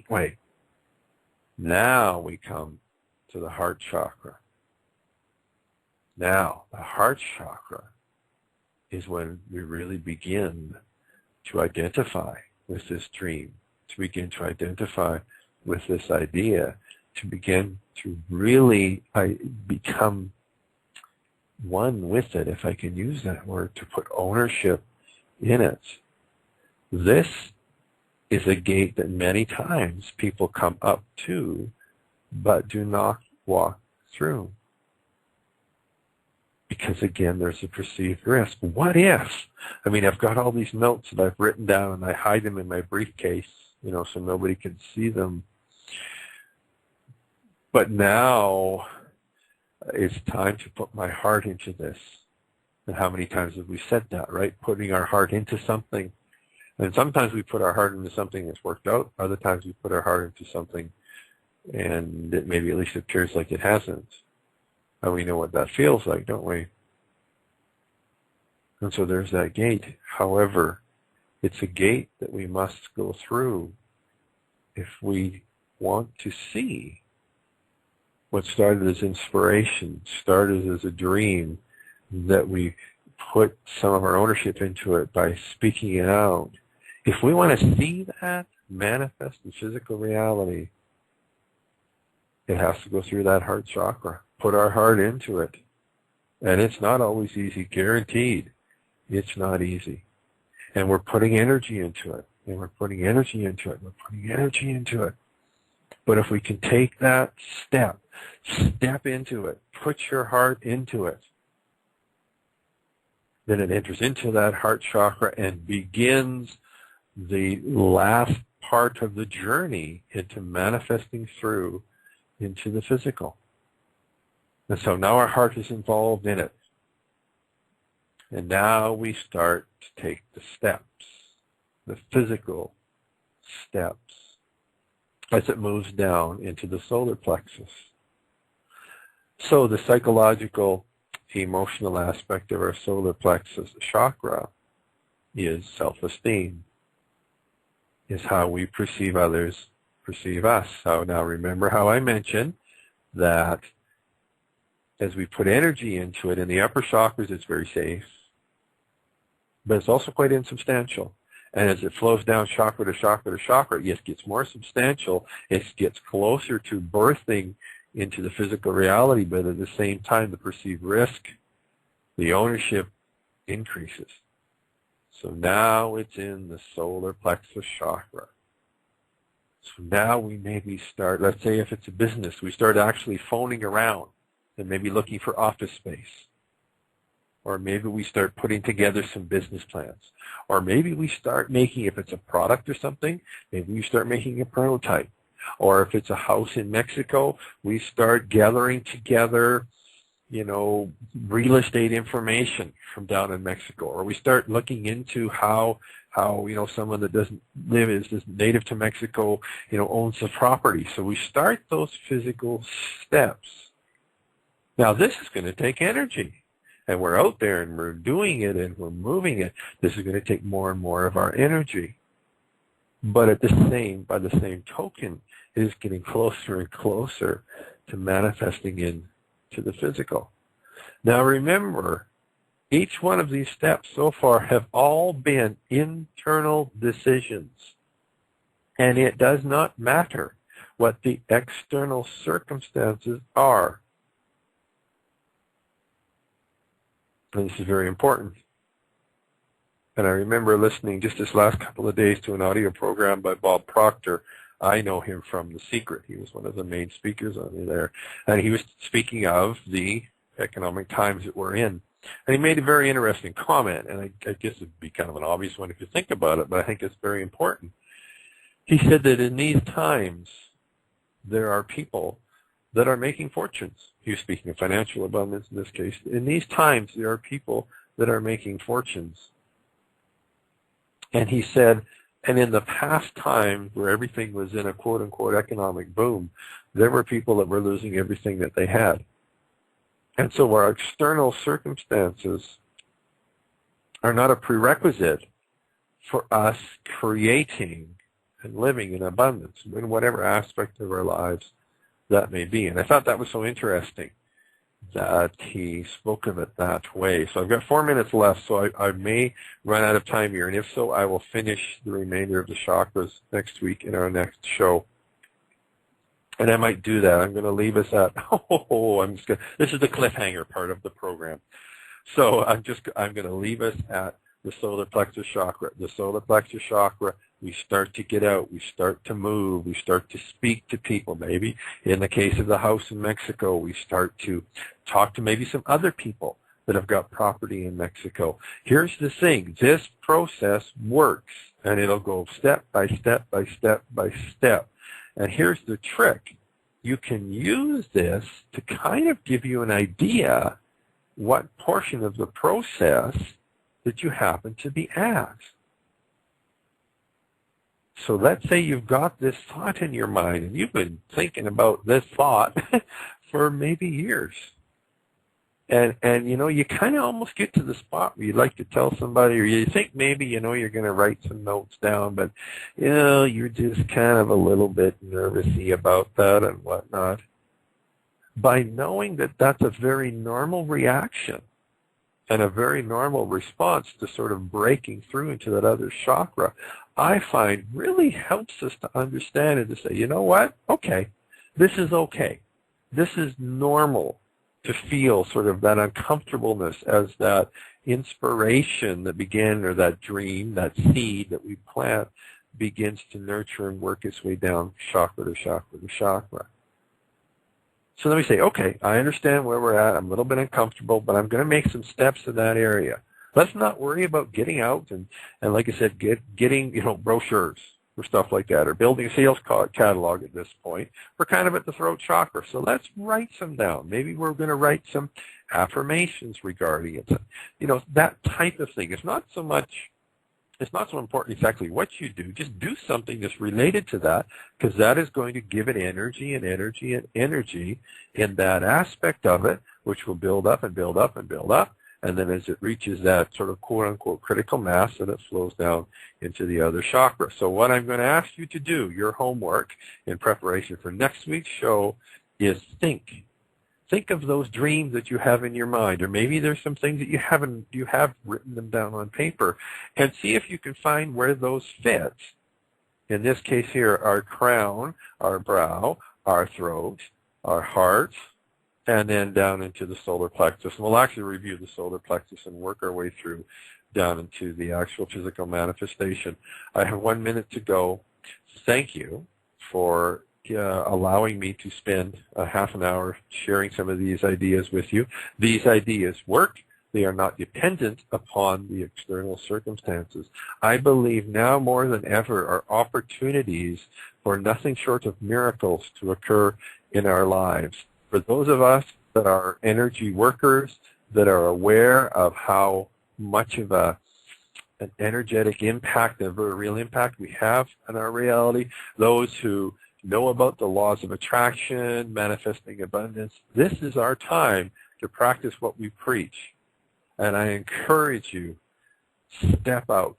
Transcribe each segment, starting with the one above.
way. Now we come to the heart chakra. Now, the heart chakra is when we really begin to identify with this dream, to begin to identify with this idea, to begin to really become one with it, if I can use that word, to put ownership in it. This is a gate that many times people come up to, but do not walk through. Because again, there's a perceived risk. What if? I mean, I've got all these notes that I've written down and I hide them in my briefcase, so nobody can see them. But now it's time to put my heart into this. And how many times have we said that, right? Putting our heart into something. And sometimes we put our heart into something that's worked out. Other times we put our heart into something and it maybe at least appears like it hasn't. And we know what that feels like, don't we? And so there's that gate. However, it's a gate that we must go through if we want to see what started as inspiration, started as a dream, that we put some of our ownership into it by speaking it out. If we want to see that manifest in physical reality, it has to go through that heart chakra. Put our heart into it. And it's not always easy, guaranteed. It's not easy. And we're putting energy into it. And we're putting energy into it. We're putting energy into it. But if we can take that step into it, put your heart into it, then it enters into that heart chakra and begins the last part of the journey into manifesting through into the physical. And so now our heart is involved in it. And now we start to take the steps, the physical steps, as it moves down into the solar plexus. So the psychological, emotional aspect of our solar plexus chakra is self-esteem, is how we perceive others, perceive us. So now remember how I mentioned that as we put energy into it, in the upper chakras it's very safe, but it's also quite insubstantial. And as it flows down chakra to chakra to chakra, it gets more substantial, it gets closer to birthing into the physical reality, but at the same time the perceived risk, the ownership increases. So now it's in the solar plexus chakra. So now we maybe start, let's say if it's a business, we start actually phoning around and maybe looking for office space. Or maybe we start putting together some business plans. Or maybe we start making, if it's a product or something, maybe we start making a prototype. Or if it's a house in Mexico, we start gathering together, real estate information from down in Mexico. Or we start looking into how someone that doesn't live is native to Mexico, owns the property. So we start those physical steps. Now this is going to take energy. And we're out there and we're doing it and we're moving it. This is going to take more and more of our energy. But by the same token, it is getting closer and closer to manifesting into the physical. Now remember, each one of these steps so far have all been internal decisions. And it does not matter what the external circumstances are. And this is very important. And I remember listening just this last couple of days to an audio program by Bob Proctor. I know him from The Secret. He was one of the main speakers on there. And he was speaking of the economic times that we're in. And he made a very interesting comment, and I guess it would be kind of an obvious one if you think about it, but I think it's very important. He said that in these times, there are people that are making fortunes. He was speaking of financial abundance in this case. In these times, there are people that are making fortunes. And he said, and in the past time where everything was in a quote-unquote economic boom, there were people that were losing everything that they had. And so our external circumstances are not a prerequisite for us creating and living in abundance in whatever aspect of our lives that may be. And I thought that was so interesting that he spoke of it that way. So I've got 4 minutes left, so I may run out of time here. And if so, I will finish the remainder of the chakras next week in our next show. And I might do that. I'm going to leave us at, this is the cliffhanger part of the program. So I'm going to leave us at the solar plexus chakra. The solar plexus chakra, we start to get out, we start to move, we start to speak to people. Maybe in the case of the house in Mexico, we start to talk to maybe some other people that have got property in Mexico. Here's the thing, this process works, and it'll go step by step by step by step. And here's the trick. You can use this to kind of give you an idea what portion of the process that you happen to be at. So let's say you've got this thought in your mind, and you've been thinking about this thought for maybe years. And you know, you kind of almost get to the spot where you'd like to tell somebody, or you think maybe, you know, you're going to write some notes down, but, you know, you're just kind of a little bit nervous-y about that and whatnot. By knowing that that's a very normal reaction and a very normal response to sort of breaking through into that other chakra, I find really helps us to understand and to say, you know what? Okay, this is okay. This is normal to feel sort of that uncomfortableness as that inspiration that began, or that dream, that seed that we plant begins to nurture and work its way down chakra to chakra to chakra. So let me say, okay, I understand where we're at. I'm a little bit uncomfortable, but I'm going to make some steps in that area. Let's not worry about getting out and like I said, getting, you know, brochures or stuff like that, or building a sales catalog at this point. We're kind of at the throat chakra, so let's write some down. Maybe we're going to write some affirmations regarding it. You know, that type of thing. It's not so important exactly what you do. Just do something that's related to that, because that is going to give it energy and energy and energy in that aspect of it, which will build up and build up and build up. And then as it reaches that sort of quote-unquote critical mass, then it flows down into the other chakra. So what I'm going to ask you to do, your homework in preparation for next week's show, is think. Think of those dreams that you have in your mind, or maybe there's some things that you have written them down on paper, and see if you can find where those fit. In this case here, our crown, our brow, our throat, our heart, and then down into the solar plexus. And we'll actually review the solar plexus and work our way through down into the actual physical manifestation. I have 1 minute to go. Thank you for allowing me to spend a half an hour sharing some of these ideas with you. These ideas work. They are not dependent upon the external circumstances. I believe now more than ever are opportunities for nothing short of miracles to occur in our lives. For those of us that are energy workers, that are aware of how much of an energetic impact, a very real impact we have on our reality, those who know about the laws of attraction, manifesting abundance, this is our time to practice what we preach. And I encourage you, step out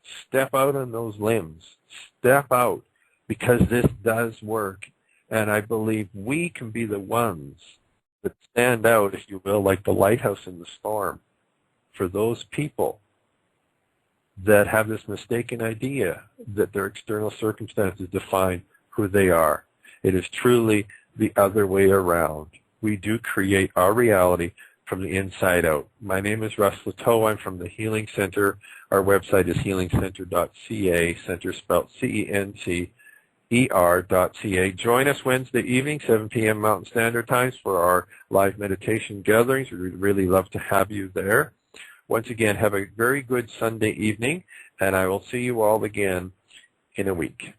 on those limbs, step out, because this does work. And I believe we can be the ones that stand out, if you will, like the lighthouse in the storm, for those people that have this mistaken idea that their external circumstances define who they are. It is truly the other way around. We do create our reality from the inside out. My name is Russ Latow. I'm from the Healing Center. Our website is healingcenter.ca, center spelled CENTER.ca. Join us Wednesday evening, 7 p.m. Mountain Standard Times for our live meditation gatherings. We'd really love to have you there. Once again, have a very good Sunday evening, and I will see you all again in a week.